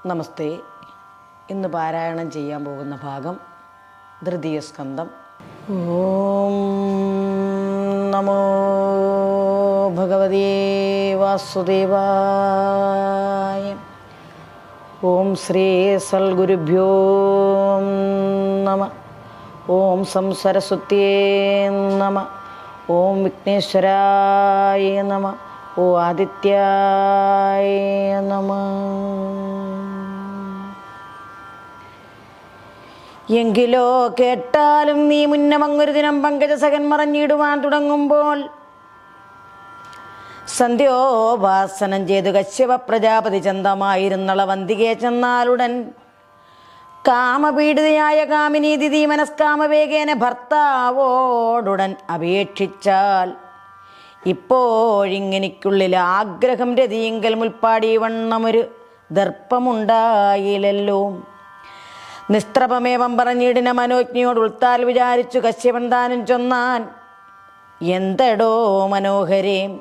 നമസ്തേ. ഇന്ന് പാരായണം ചെയ്യാൻ പോകുന്ന ഭാഗം തൃതീയ സ്കന്ധം. ഓം നമോ ഭഗവതേ വാസുദേവായ. ഓം ശ്രീ സൽഗുരുഭ്യോ നമ. ഓം സംസരസ്വത്യേ നമ. ഓം വിഘ്നേശ്വരായ നമ. ഓ ആദിത്യായ നമ. എങ്കിലോ കേട്ടാലും നീ മുന്നമങ്ങൊരു ദിനം പങ്കജസഖൻ മറഞ്ഞിടുവാൻ തുടങ്ങുമ്പോൾ സന്ധ്യോപാസനം ചെയ്തു കശ്യപ പ്രജാപതി ചന്തമായിരുന്നള വന്തികെ ചെന്നാലുടൻ കാമപീഡിതയായ കാമിനി ദിതി മനസ്കാമവേഗേന ഭർത്താവോടുടൻ അപേക്ഷിച്ചാൽ ഇപ്പോഴിങ്ങനിക്കുള്ളിൽ ആഗ്രഹം രതിയിങ്കൽ മുൽപ്പാടി വണ്ണമൊരു ദർപ്പമുണ്ടായില്ലല്ലോ. നിസ്ത്രപമേവം പറഞ്ഞിടിന മനോജ്ഞയോട് ഉൾത്താൽ വിചാരിച്ചു കശ്യപൻ താനും ചൊന്നാൻ, എന്തടോ മനോഹരേ,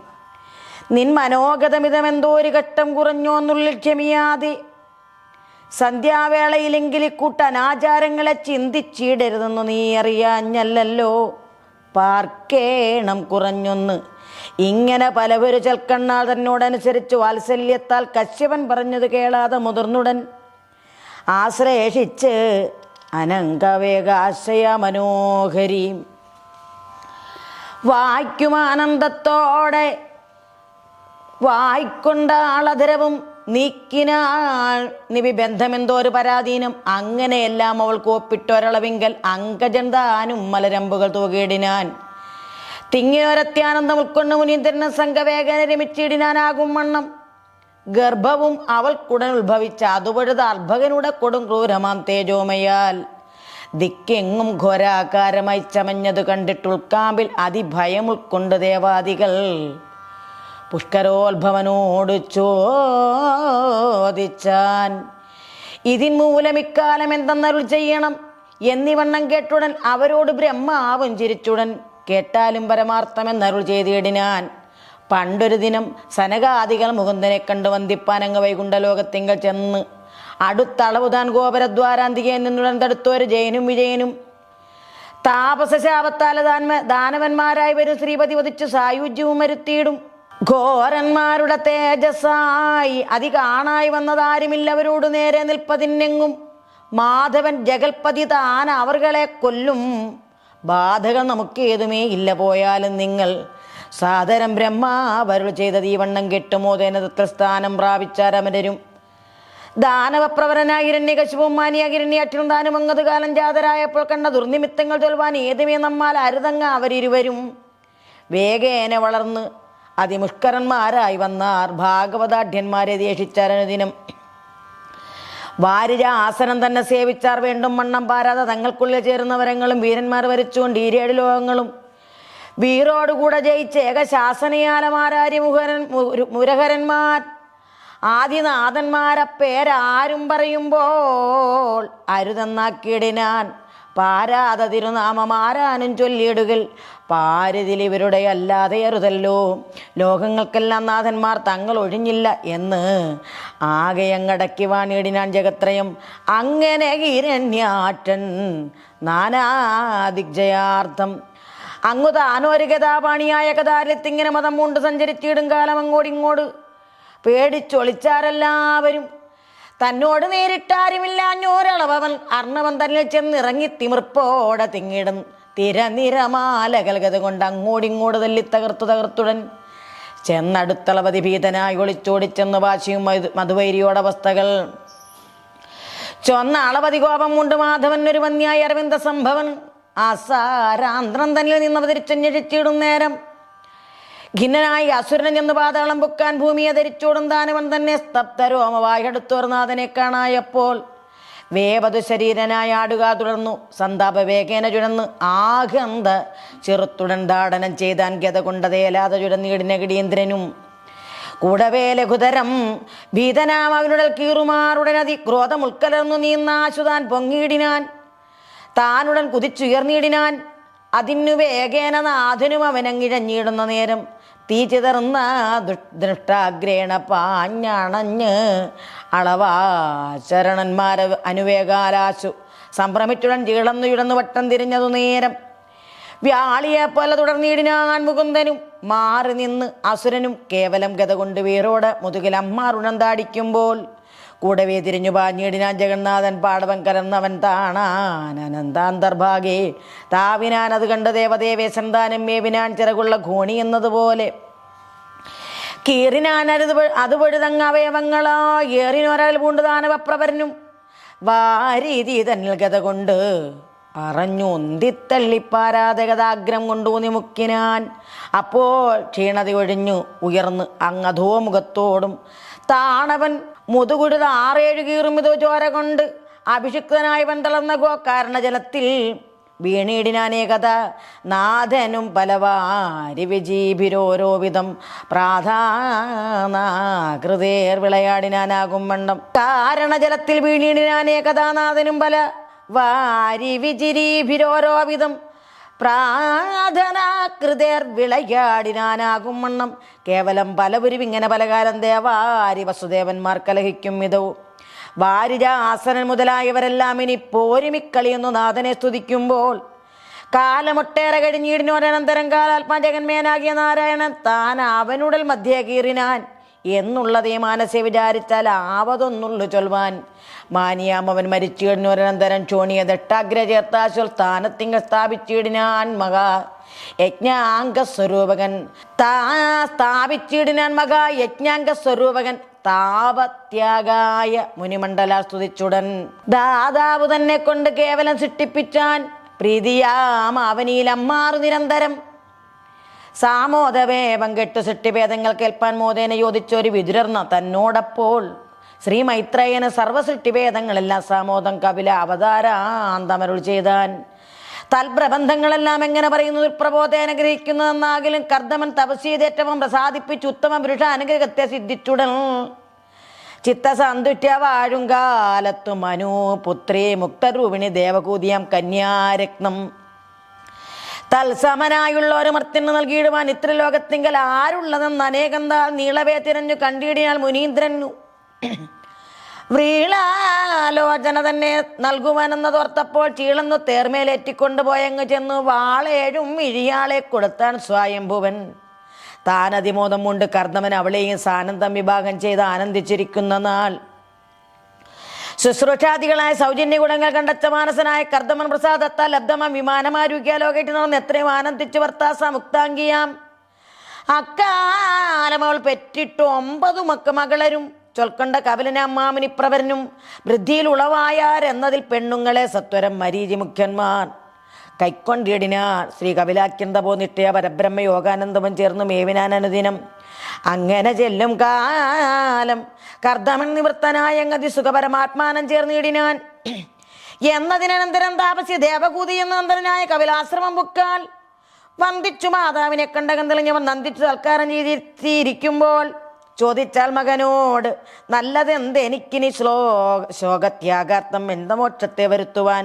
നിൻ മനോഗതമിതമെന്തോ ഒരു ഘട്ടം കുറഞ്ഞോന്നുള്ളിൽ ക്ഷമിയാതെ സന്ധ്യാവേളയിലെങ്കിൽ ഇക്കൂട്ട അനാചാരങ്ങളെ ചിന്തിച്ചിടരുതെന്നു നീ അറിയാഞ്ഞല്ലോ. പാർക്കേണം കുറഞ്ഞൊന്ന്. ഇങ്ങനെ പലവരു ചെൽക്കണ്ണാൾ തന്നോടനുസരിച്ച് വാത്സല്യത്താൽ കശ്യപൻ പറഞ്ഞത് കേളാതെ മുതിർന്നുടൻ ആശ്ലേഷിച്ച് അനങ്കവേഗാശ്രയ മനോഹരി വായിക്കുമാനന്ദത്തോടെ വായിക്കൊണ്ട ആളധരവും നീക്കിനാൾ നിബിബന്ധമെന്തോ ഒരു പരാധീനം. അങ്ങനെയെല്ലാം അവൾ കോപ്പിട്ടൊരളവിങ്കൽ അങ്കജൻ താനും മലരമ്പുകൾ തൂകിയിടിനാൻ. തിങ്ങിയൊരത്യാനന്ദം ഉൾക്കൊണ്ട് മുനീന്ദ്രനെ സംഘവേഗന രമിച്ചിടിനാനാകും വണ്ണം ഗർഭവും അവൾക്കുടൻ ഉത്ഭവിച്ച അതുപഴുത അർഭകനുടെ കൊടും ക്രൂരമാം തേജോമയാൽ ദിക്കെങ്ങും ഘോരാകാരമായി ചമഞ്ഞത് കണ്ടിട്ടുൾക്കാമ്പിൽ അതിഭയം ഉൾക്കൊണ്ട് ദേവാദികൾ പുഷ്കരോത്ഭവനോട് ചോദിച്ചാൻ, ഇതിൻ മൂലം ഇക്കാലം എന്തെന്നരുൾ ചെയ്യണം എന്നിവണ്ണം കേട്ടുടൻ അവരോട് ബ്രഹ്മാവും ചിരിച്ചുടൻ കേട്ടാലും പരമാർത്ഥമെന്നരുൾ ചെയ്തിടിനാൻ. പണ്ടൊരു ദിനം സനകാദികൾ മുകുന്ദനെ കണ്ടു വന്ദിപ്പാൻ അങ്ങ് വൈകുണ്ഠലോകത്തിങ്കൽ ചെന്ന് അടുത്തളവുതാൻ ഗോപരദ്വാരാന്തികെ നിന്നുടൻ തടുത്തോര് ജയനും വിജയനും താപസശാപത്താല ദാനവന്മാരായി വരും ശ്രീപതി വധിച്ചു സായുജ്യവും വരുത്തിയിടും. ഘോരന്മാരുടെ തേജസ്സായി അതികാണായി വന്നതാരുമില്ലവരോട് നേരെ നിൽപ്പതിനെങ്ങും മാധവൻ ജഗൽപതി താൻ അവർകളെ കൊല്ലും. ബാധകൾ നമുക്ക് ഏതുമേ ഇല്ല. പോയാലും നിങ്ങൾ സാദരം ബ്രഹ്മാവരുൾ ചെയ്തത് ഈ വണ്ണം കെട്ടുമോദേന തത്രസ്ഥാനം പ്രാപിച്ചാരമരും. ദാനവപ്രവരനായ ഹിരണ്യകശിപുവും മാനിയ ഹിരണ്യാറ്റിനും താനും അങ്ങത് കാലം ജാതരായപ്പോൾ കണ്ട ദുർനിമിത്തങ്ങൾ ചൊൽവാൻ ഏതുമേ നമ്മാൽ അരുതങ്ങ അവരിരുവരും വേഗേന വളർന്ന് അതിമുഷ്കരന്മാരായി വന്നാർ. ഭാഗവതാഢ്യന്മാരെ ദേഷിച്ചാരനുദിനം വാരിര ആസനം തന്നെ സേവിച്ചാർ. വേണ്ടും വണ്ണം പാരാതെ തങ്ങൾക്കുള്ളിൽ ചേരുന്ന വരങ്ങളും വീരന്മാർ വരച്ചുകൊണ്ട് ഈരേഴ് ലോകങ്ങളും വീറോടുകൂടെ ജയിച്ച ഏകശാസനയാലമാരാര്യ മുരഹരന്മാർ ആദിനാഥന്മാരെ പേരാരും പറയുമ്പോൾ അരുതെന്നാക്കിയിടിനാൻ. പാരാത തിരുനാമമാരാനും ചൊല്ലിയിടുകൾ പാരിതിൽ ഇവരുടെ അല്ലാതെ അരുതല്ലോ. ലോകങ്ങൾക്കെല്ലാം നാഥന്മാർ തങ്ങൾ ഒഴിഞ്ഞില്ല എന്ന് ആകെയങ്ങടക്കി വാണിയിടിനാൻ ജഗത്രയം. അങ്ങനെ ഹിരണ്യാട്ടൻ നാനാദിഗ്ജയാർത്ഥം അങ്ങു താനൊരു ഗതാപാണിയായ കഥാലത്തിങ്ങനെ മതം കൊണ്ട് സഞ്ചരിച്ചിടും കാലം അങ്ങോടിങ്ങോട് പേടിച്ചൊളിച്ചാരെല്ലാവരും. തന്നോട് നേരിട്ടാരുമില്ലാഞ്ഞോരളവൻ അർണവൻ തന്നിൽ ചെന്നിറങ്ങി തിമിർപ്പോടെ തിങ്ങിടും തിരനിരമാലകൽഗത കൊണ്ട് അങ്ങോടിങ്ങോട് തല്ലി തകർത്തുടൻ ചെന്നടുത്തളപതി ഭീതനായി ഒളിച്ചോടിച്ചെന്ന് വാശിയും മധുവൈരിയോടവസ്ഥകൾ ചൊന്ന അളപതി കോപം കൊണ്ട് മാധവൻ ഒരു വന്യായി അരവിന്ദ സംഭവൻ ആസാരാന്ത്രം തന്നിൽ നിന്ന് അവതരിച്ചഞ്ഞിടും നേരം ഖിന്നനായി അസുരൻ ചെന്ന് പാതാളം പൊക്കാൻ ഭൂമിയെ ധരിച്ചോടും താനവൻ തന്നെ സ്തബ്ധരോമവായടുത്തോർ നാഥനെ കാണായപ്പോൾ വേവതു ശരീരനായി ആടുക തുടർന്നു. സന്താപവേഗേന ചുഴന്ന് ആകന്ത ചെറുത്തുടൻ താടനം ചെയ്താൻ ഗത കൊണ്ടതേലാതെ ചുഴന്നീടിന കിടീന്ദ്രനും കൂടവേ ലഘുതരം ഭീതനാം അവനുടൽ കീറുമാറുടനതി ക്രോധം ഉൾക്കലർന്നു നീന്നാശുതാൻ പൊങ്ങിയിടിനാൻ. താനുടൻ കുതിച്ചുയർന്നിടിനാൻ. അതിനു വേഗേന നാഥനും അവനങ്ങിഴഞ്ഞിടുന്ന നേരം തീ ചിതർന്ന ദൃഷ്ടാഗ്രേണ പാഞ്ഞണഞ്ഞ് അളവാ ശരണന്മാരെ അനുവേഗാലാശു സംഭ്രമിച്ചുടൻ ചീളന്നു വട്ടം തിരിഞ്ഞതു നേരം വ്യാളിയെ പോലെ തുടർന്നിടിനാൻ മുകുന്ദനും മാറി നിന്ന് അസുരനും കേവലം ഗത കൊണ്ട് വീറോട് മുതുകിലമ്മാറുണന്താടിക്കുമ്പോൾ കൂടവേ തിരിഞ്ഞു പാഞ്ഞിടിനാൻ ജഗന്നാഥൻ പാടവൻ കലർന്നവൻ താണാൻ അനന്താന്തർഭാഗേ താവിനാൻ അത് കണ്ട് ദേവദേവേശൻ താനം മേവിനാൻ ചിറകുള്ള ഘോണി എന്നതുപോലെ കീറിനാൻ അത് പൊഴുതങ്ങ് അവയവങ്ങളോ ഏറിനൊരാൾ പൂണ്ട് ദാനവപ്രവരനും വാരീതി തന്നിൽ ഗത കൊണ്ട് അറിഞ്ഞുന്തിത്തള്ളിപ്പാരാതകതാഗ്രം കൊണ്ടൂന്നി മുക്കിനാൻ. അപ്പോൾ ക്ഷീണത ഒഴിഞ്ഞു ഉയർന്ന് അങ്ങധോ മുഖത്തോടും താണവൻ മുതുകുടുത 6-7 കീറും ഇതോ ചോര കൊണ്ട് അഭിഷിക്തനായി വന്തളർന്ന ഗോകാരണജലത്തിൽ വീണിടിനാനേകഥ നാഥനും പലവാരി വിജീഭിരോരോ വിധം പ്രാധാനാകൃതേർ വിളയാടിനാനാകും മണ്ഡം കാരണജലത്തിൽ വീണിടിനാനേകഥ നാഥനും പല വാരി വിജിരീഭിരോരോ വിധം പ്രാർത്ഥനാകൃതേർ വിളയാടിനാനാകും വണ്ണം കേവലം പലവരും ഇങ്ങനെ പലകാലം ദേവാരി വസുദേവന്മാർ കലഹിക്കും ഇതവും വാരിജാസനൻ മുതലായവരെല്ലാം ഇനി പോരിമിക്കളിയെന്നു നാഥനെ സ്തുതിക്കുമ്പോൾ കാലമൊട്ടേറെ കഴിഞ്ഞിടിനോരനന്തരം കാലാത്മാജഗന്മേനാകിയ നാരായണൻ താൻ അവനുടൽ മധ്യേ കീറിനാൻ എന്നുള്ളതേ മനസ്സെ വിചാരിച്ചാൽ ആവതൊന്നുള്ളു ചൊൽവാൻ. മാനിയാമവൻ മരിച്ചിടിനോരനന്തരം ചോണിയ ദട്ടാഗ്ര ചേർത്താശുൽ സ്ഥാനത്തിങ്ക സ്ഥാപിച്ചിടിനാൻ മഹാ യജ്ഞാംഗസ്വരൂപകൻ സ്ഥാപിച്ചിടിനാൻ മഹാ യജ്ഞാംഗസ്വരൂപകൻ താപത്യാഗായ മുനിമണ്ഡല സ്തുതിച്ചുടൻ ദാതാവ് തന്നെ കൊണ്ട് കേവലം സൃഷ്ടിപ്പിച്ചാൻ പ്രീതിയാം അവനീലമ്മാറു നിരന്തരം സാമോദവേവം കെട്ടു സൃഷ്ടിഭേദങ്ങൾ കേൾപ്പാൻ മോദേന യോജിച്ചൊരു വിതുരർന്ന തന്നോടപ്പോൾ ശ്രീ മൈത്രേയന് സർവസൃഷ്ടിഭേദങ്ങളെല്ലാം സാമോദം കപില അവതാരാന്തമരുൾ ചെയ്താൻ. തൽപ്രബന്ധങ്ങളെല്ലാം എങ്ങനെ പറയുന്നു പ്രബോധേന ഗ്രഹിക്കുന്നതെന്നാകിലും കർദ്ദമൻ തപസ്യതേറ്റവും പ്രസാദിപ്പിച്ച് ഉത്തമ പുരുഷ അനുഗ്രഹത്തെ സിദ്ധിച്ചുടൻ ചിത്തസന്തുഷ്ട്യ വാഴും കാലത്തു മനു പുത്രി മുക്തരൂപിണി ദേവകൂതിയാം കന്യാരത്നം തത്സമനായുള്ള ഒരു മർത്തിന് നൽകിയിടുവാൻ ഇത്ര ലോകത്തിങ്കൽ ആരുള്ളതെന്ന് അനേകം താൾ നീളവേ തിരഞ്ഞു കണ്ടിടിയാൽ മുനീന്ദ്രനു വ്രീളാലോചന തന്നെ നൽകുവാനെന്നതോർത്തപ്പോൾ ചീളന്നു തേർമേലേറ്റിക്കൊണ്ടു പോയങ്ങ് ചെന്നു വാളേഴും ഇഴിയാളെ കൊടുത്താൻ സ്വയംഭുവൻ. താൻ അതിമോദം കൊണ്ട് കർദ്ദമൻ അവളെയും സാനന്ദം വിഭാഗം ചെയ്ത് ആനന്ദിച്ചിരിക്കുന്ന നാൾ ശുശ്രൂഷാദികളായ സൗജന്യ ഗുണങ്ങൾ കണ്ടച്ച മാനസനായ കർദ്ദമൻ പ്രസാദത്താൽ ലബ്ധമാം വിമാനമാരുഗ്യാലോകേറ്റ് നടന്ന് എത്രയും ആനന്ദിച്ചു വർത്താസ മുക്താംഗിയാം. അക്കാലം അവൾ പെറ്റിട്ടു 9 മകളരും ചൊൽക്കൊണ്ട കപിലനാമാമിനി പ്രവരനും വൃദ്ധിയിൽ ഉളവായാരെന്നതിൽ പെണ്ണുങ്ങളെ സത്വരം മരീചി മുഖ്യന്മാർ കൈക്കൊണ്ടിടിനാർ. ശ്രീ കപിലാക്യന്തപോ നിഷ്ഠയ പരബ്രഹ്മ യോഗാനന്ദവും ചേർന്നു മേവിനാൻ അനുദിനം. അങ്ങനെ ചെല്ലും കാലം കർദ്ദമൻ നിവൃത്തനായ അങ്ങതി സുഖപരമാത്മാനം ചേർന്നിടിനാൻ. എന്നതിനന്തരം താപസ്യ ദേവകൂതി എന്ന നന്ദനായ കപിലാശ്രമം ബുക്കാൽ വന്ദിച്ചു മാതാവിനെ കണ്ടകം തെളിഞ്ഞവൻ നന്ദിച്ചു സൽക്കാരം ചെയ്തിരിക്കുമ്പോൾ ചോദിച്ചാൽ മകനോട് നല്ലതെന്ത് എനിക്കിനി ശോകത്യാഗാർത്ഥം എന്ത മോക്ഷത്തെ വരുത്തുവാൻ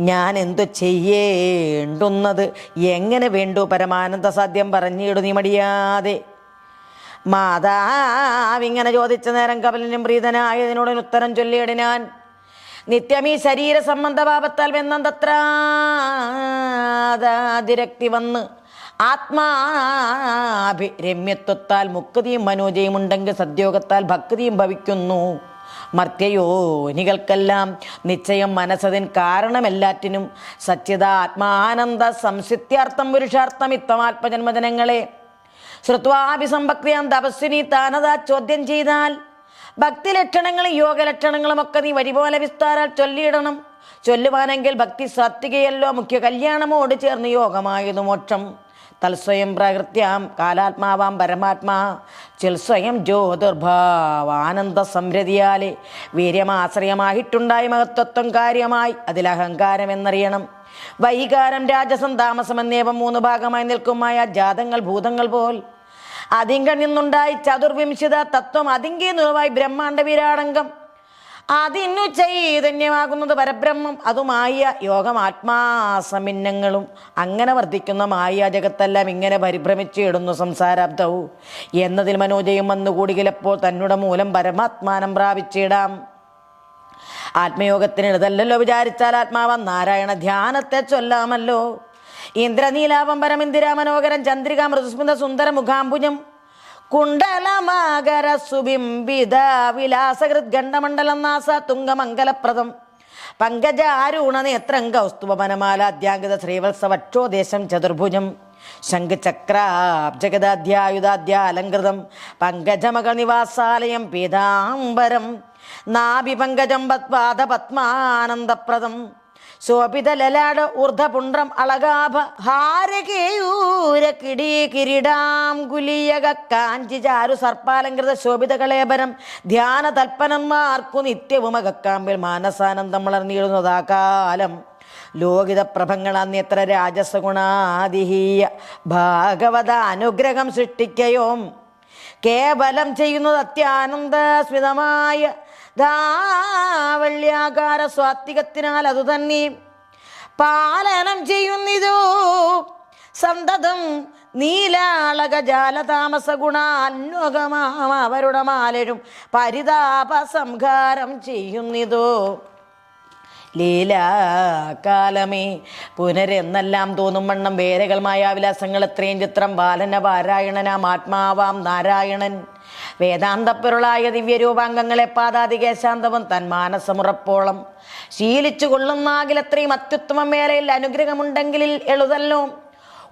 ഞാൻ എന്തു ചെയ്യേണ്ടുന്നത് എങ്ങനെ വേണ്ടു പരമാനന്ദ സാധ്യം പറഞ്ഞിടു നീ മടിയാതെ. മാതാവിങ്ങനെ ചോദിച്ച നേരം കപിലനും പ്രീതനായതിനോട് ഉത്തരം ചൊല്ലിയിടിനാൻ. നിത്യമീ ശരീര സംബന്ധഭാവത്താൽ വെന്നന്തത്രാതിരക്തി വന്ന് ആത്മാഭിരമ്യത്വത്താൽ മുക്തിയും മനോജയും ഉണ്ടെങ്കിൽ സദ്യോഗത്താൽ ഭക്തിയും ഭവിക്കുന്നു. മർത്യയോനികൾക്കെല്ലാം നിശ്ചയം മനസ്സതിൻ കാരണമെല്ലാറ്റിനും സച്ചിത ആത്മാനന്ദ സംസിത്യാർത്ഥം പുരുഷാർത്ഥം ഇത്തമാത്മജന്മജനങ്ങളെ ശ്രുത്വാഭിസംഭക്തിയാം തപസ്വിനി താനതാ ചോദ്യം ചെയ്താൽ ഭക്തി ലക്ഷണങ്ങളും യോഗലക്ഷണങ്ങളും ഒക്കെ നീ വഴി പോലെ വിസ്താരാൽ ചൊല്ലിയിടണം. ചൊല്ലുവാനെങ്കിൽ ഭക്തി സാത്വികയല്ലോ മുഖ്യ കല്യാണമോട് ചേർന്ന് യോഗമായതു മോക്ഷം. തൽസ്വയം പ്രകൃത്യാം കാലാത്മാവാം പരമാത്മാ ചിൽസ്വയം ജ്യോതിർഭാവാനന്ദ സംരതിയാലെ വീര്യമാശ്രയമായിട്ടുണ്ടായ മഹത്വത്വം കാര്യമായി അതിലഹങ്കാരം എന്നറിയണം. വൈകാരം രാജസം താമസം എന്നേവം 3 ഭാഗമായി നിൽക്കുമായ ജാതങ്ങൾ ഭൂതങ്ങൾ പോൽ അതിങ്കൽ നിന്നുണ്ടായി ചതുർവിംശിത തത്വം അതിങ്കേ നിറവായി ബ്രഹ്മാണ്ഡ വിരാടംഗം അതിനു ചൈതന്യമാകുന്നത് പരബ്രഹ്മം, അതുമായ യോഗം ആത്മാസമിന്നങ്ങളും. അങ്ങനെ വർദ്ധിക്കുന്ന മായ ജഗത്തെല്ലാം ഇങ്ങനെ പരിഭ്രമിച്ചിടുന്നു സംസാരാബ്ദവും എന്നതിൽ മനോജയം വന്നുകൂടികിലപ്പോൾ തന്നുടെ മൂലം പരമാത്മാനം പ്രാപിച്ചിടാം. ആത്മയോഗത്തിന് ഇതല്ലല്ലോ വിചാരിച്ചാൽ ആത്മാവം നാരായണ ധ്യാനത്തെ ചൊല്ലാമല്ലോ. ഇന്ദ്രനീലാപം പരമിന്ദിര മനോഹരം ചന്ദ്രിക മൃദുസ്മിത സുന്ദര മുഖാംബുജം കുണ്ടലമാകര സുബിംബിത വിലാസകൃത് ഗണ്ഡമണ്ഡലം നാസ തുംഗമംഗലപ്രദം പങ്കജാരൂണ നേത്രം കൗസ്തുഭവനമാലാദ്യാംഗത ശ്രീവത്സവക്ഷോദേശം ചതുർഭുജം ശംഖചക്രാബ്ജഗദാധ്യായുധാധ്യ അലങ്കൃതം പങ്കജമകൾ നിവാസാലയം പീതാംബരം നാഭിപങ്കജം പത്പാദ പത്മാനന്ദപ്രദം ശോഭിത ലലാട് ഊർധപുണ്ട്രം അളകാഭ ഹാരകേയൂര കിടീ കിരീടാം കുലീയക കാഞ്ചി ചാരു സർപ്പാലങ്കൃത ശോഭിത കളേബരം ധ്യാന തൽപ്പനന്മാർക്കു നിത്യവും അകക്കാമ്പിൽ മാനസാനന്ദം വളർന്നിടുന്നതാ കാലം ലോകിത പ്രഭങ്ങളെത്ര രാജസഗുണാതിഹീയ ഭാഗവത അനുഗ്രഹം സൃഷ്ടിക്കയോം കേവലം ചെയ്യുന്നത് അത്യാനന്ദ സ്മിതമായ ധാവള്യാകാര സ്വാത്വികത്തിനാൽ അതുതന്നെ പാലനം ചെയ്യുന്നിതോ സന്തതം നീലാളക ജാലതാമസ ഗുണാന്വകമാം അവരുടെ മാലരും പരിതാപ സംഹാരം ചെയ്യുന്നിതോ ലീലാകാലമേ പുനരെന്നെല്ലാം തോന്നും വണ്ണം വേരകൾ മായാവിലാസങ്ങൾ എത്രയും ചിത്രം ബാലന പാരായണനാം ആത്മാവാം നാരായണൻ വേദാന്തപ്പൊരുളായ ദിവ്യരൂപാംഗങ്ങളെ പാദാതികേശാന്തവും തൻ മാനസമുറപ്പോളം ശീലിച്ചു കൊള്ളുന്നാകിലത്രയും അത്യുത്തമം വേലയിൽ അനുഗ്രഹമുണ്ടെങ്കിൽ എളുതല്ലോ.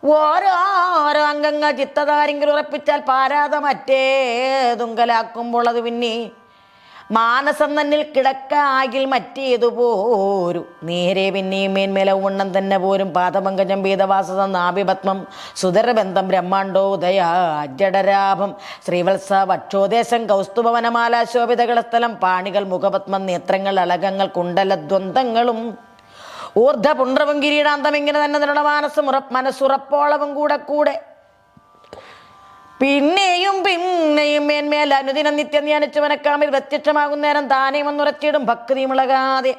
ഓരോരോ അംഗങ്ങൾ ചിത്തതാരെങ്കിലും ഉറപ്പിച്ചാൽ പാരാത മറ്റേതുങ്കലാക്കുമ്പോൾ അത് പിന്നെ മാനസം തന്നിൽ കിടക്കാകിൽ മറ്റേതുപോരു നേരെ പിന്നെയും മേന്മേല ഉണ്ണം തന്നെ പോരും പാദപങ്കജം പീതവാസത നാഭിപത്മം സുതരബന്ധം ബ്രഹ്മാണ്ടോദയ ജഡരാഭം ശ്രീവത്സ വക്ഷോദേശം കൗസ്തുഭവനമാല ശോഭിതകളസ്ഥലം പാണികൾ മുഖപത്മം നേത്രങ്ങൾ അളകങ്ങൾ കുണ്ടലദ്വന്ദ്ങ്ങളും ഊർധപുണ്ഡ്രവും കിരീടാന്തം ഇങ്ങനെ തന്നെ നിങ്ങളുടെ മനസ്സുറപ്പോളവും കൂടെ പിന്നെയും മേന്മേൽ അനുദിനം നിത്യം ധ്യാനിച്ചു വനക്കാമിൽ പ്രത്യക്ഷമാകുന്ന നേരം താനേ വന്നുറച്ചിടും ഭക്തിയും ഇളകാതെ.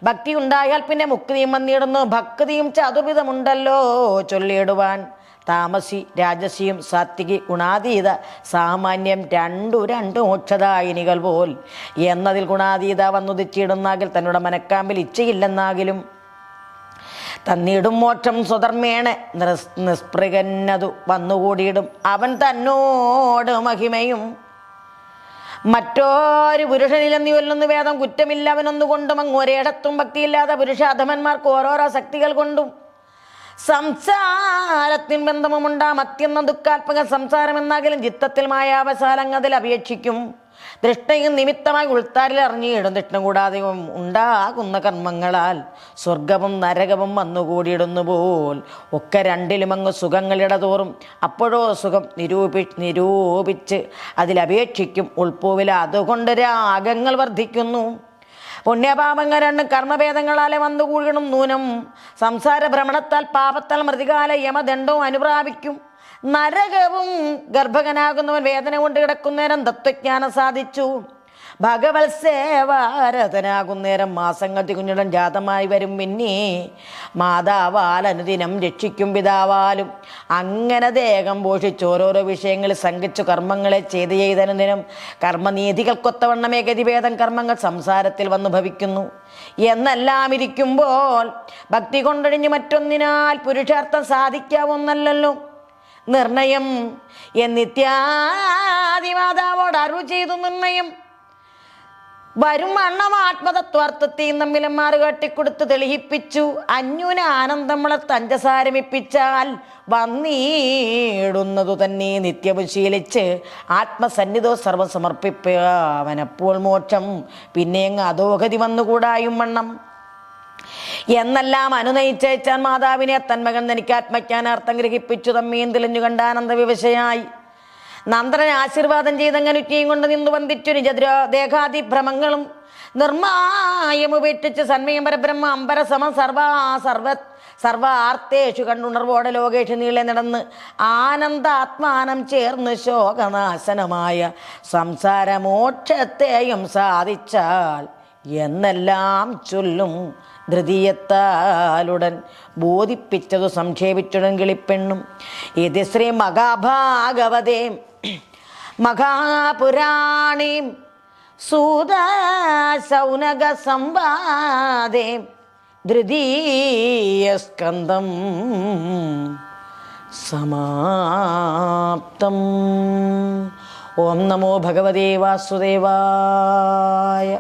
ഭക്തി ഉണ്ടായാൽ പിന്നെ മുക്തിയും വന്നിടുന്നു. ഭക്തിയും ചതുർവിധമുണ്ടല്ലോ ചൊല്ലിയിടുവാൻ. താമസി രാജസിയും സാത്വികി ഗുണാതീത സാമാന്യം രണ്ടു മോക്ഷദായിനികൾ പോൽ എന്നതിൽ ഗുണാതീത വന്നുദിച്ചിടുന്നാകിൽ തന്നുടെ മനക്കാമ്പിൽ ഇച്ഛയില്ലെന്നാകിലും തന്നിടും മോക്ഷം സ്വധർമ്മേണ നിസ്പൃകന്നതു വന്നുകൂടിയിടും. അവൻ തന്നോട് മഹിമയും മറ്റൊരു പുരുഷനിലെന്നി കൊല്ലുന്നു വേദം കുറ്റമില്ല അവനൊന്നുകൊണ്ടും അങ്ങൊരേടത്തും ഭക്തിയില്ലാത്ത പുരുഷാധമന്മാർക്ക് ഓരോരോ ശക്തികൾ കൊണ്ടും സംസാരത്തിൻ ബന്ധമുണ്ടാം. അത്യന്ത ദുഃഖാത്മക സംസാരം എന്നാകിലും ചിത്തത്തിൽ മായാവസാലങ്ങൾ അതിൽ അപേക്ഷിക്കും. ദൃഷ്ടയും നിമിത്തമായി ഉൾത്താരിൽ അറിഞ്ഞിടും. ദൃഷ്ടം കൂടാതെ ഉണ്ടാകുന്ന കർമ്മങ്ങളാൽ സ്വർഗവും നരകവും വന്നുകൂടിയിടുന്നു പോൽ ഒക്കെ രണ്ടിലും അങ്ങ് സുഖങ്ങളിടതോറും അപ്പോഴോ സുഖം നിരൂപിച്ച് അതിലപേക്ഷിക്കും ഉൾപ്പൂവിൽ. അതുകൊണ്ട് രാഗങ്ങൾ വർദ്ധിക്കുന്നു. പുണ്യപാപങ്ങൾ രണ്ടും കർമ്മഭേദങ്ങളാലെ വന്നുകൂടിയിടും. നൂനം സംസാര ഭ്രമണത്താൽ പാപത്താൽ മൃതികാല യമദണ്ഡവും അനുപ്രാപിക്കും. നരകവും ഗർഭകനാകുന്നവൻ വേദന കൊണ്ട് കിടക്കുന്നേരം തത്വജ്ഞാനം സാധിച്ചു. ഭഗവത് സേവാരതനാകുന്നേരം മാസങ്ങൾ തികുഞ്ഞിടം ജാതമായി വരും. പിന്നെ മാതാവാൽ അനുദിനം രക്ഷിക്കും പിതാവാലും. അങ്ങനെ ദേഹം പോഷിച്ച് ഓരോരോ വിഷയങ്ങളിൽ സംഘിച്ചു കർമ്മങ്ങളെ ചെയ്തനുദിനം കർമ്മനീതികൾക്കൊത്തവണ്ണമേ ഗതിഭേദം കർമ്മങ്ങൾ സംസാരത്തിൽ വന്നു ഭവിക്കുന്നു. എന്നെല്ലാം ഇരിക്കുമ്പോൾ ഭക്തി കൊണ്ടൊഴിഞ്ഞ് മറ്റൊന്നിനാൽ പുരുഷാർത്ഥം സാധിക്കാവുന്നല്ലോ നിർണയം എന്നിത്യാദിമാതാവോട് അരുൾ ചെയ്തു. നിർണയം വരും വണ്ണം ആത്മതത്വാർത്ഥത്തെയും തമ്മിലും മാറുകാട്ടിക്കൊടുത്ത് തെളിയിപ്പിച്ചു. അന്യൂന ആനന്ദം വളർത്ത് അഞ്ചസാരമിപ്പിച്ചാൽ വന്നിടുന്നതു തന്നെ നിത്യവും ശീലിച്ച് ആത്മസന്നിധോ സർവം സമർപ്പിപ്പവനപ്പോൾ മോക്ഷം പിന്നെ അങ്ങ് അധോഗതി വന്നുകൂടായും വണ്ണം എന്നെല്ലാം അനുനയിച്ചാൻ മാതാവിനെ തന്മകൻ തനിക്ക് ആത്മജ്ഞാനാർത്ഥം ഗ്രഹിപ്പിച്ചു. തമ്മീൻ തെളിഞ്ഞു കണ്ടാനന്ദ വിവശയായി നന്ദനെ ആശീർവാദം ചെയ്തങ്ങനുറ്റിയും കൊണ്ട് നിന്നു വന്ദിച്ചു. നിജദേഹാദിഭ്രമങ്ങളും നിർമായമുപേക്ഷിച്ച് സന്മയം പരബ്രഹ്മ അമ്പരസമം സർവാർത്ഥേഷു കണ്ടുണർവോടെ ലോകേഷു നീളെ നടന്ന് ആനന്ദാത്മാനം ചേർന്ന് ശോകനാശനമായ സംസാരമോക്ഷത്തെയും സാധിച്ചാൽ എന്നെല്ലാം ചൊല്ലും ധൃതിയത്താലുടൻ ബോധിപ്പിച്ചതു സംക്ഷേപിച്ചുടൻ കിളിപ്പെണ്ണും. ഇത് ശ്രീ മഹാഭാഗവതേ മഹാപുരാണീം സൂത ശൗനക സംവാദേ ദ്വിതീയസ്കന്ധം സമാപ്തം. ഓം നമോ ഭഗവതേ വാസുദേവായ.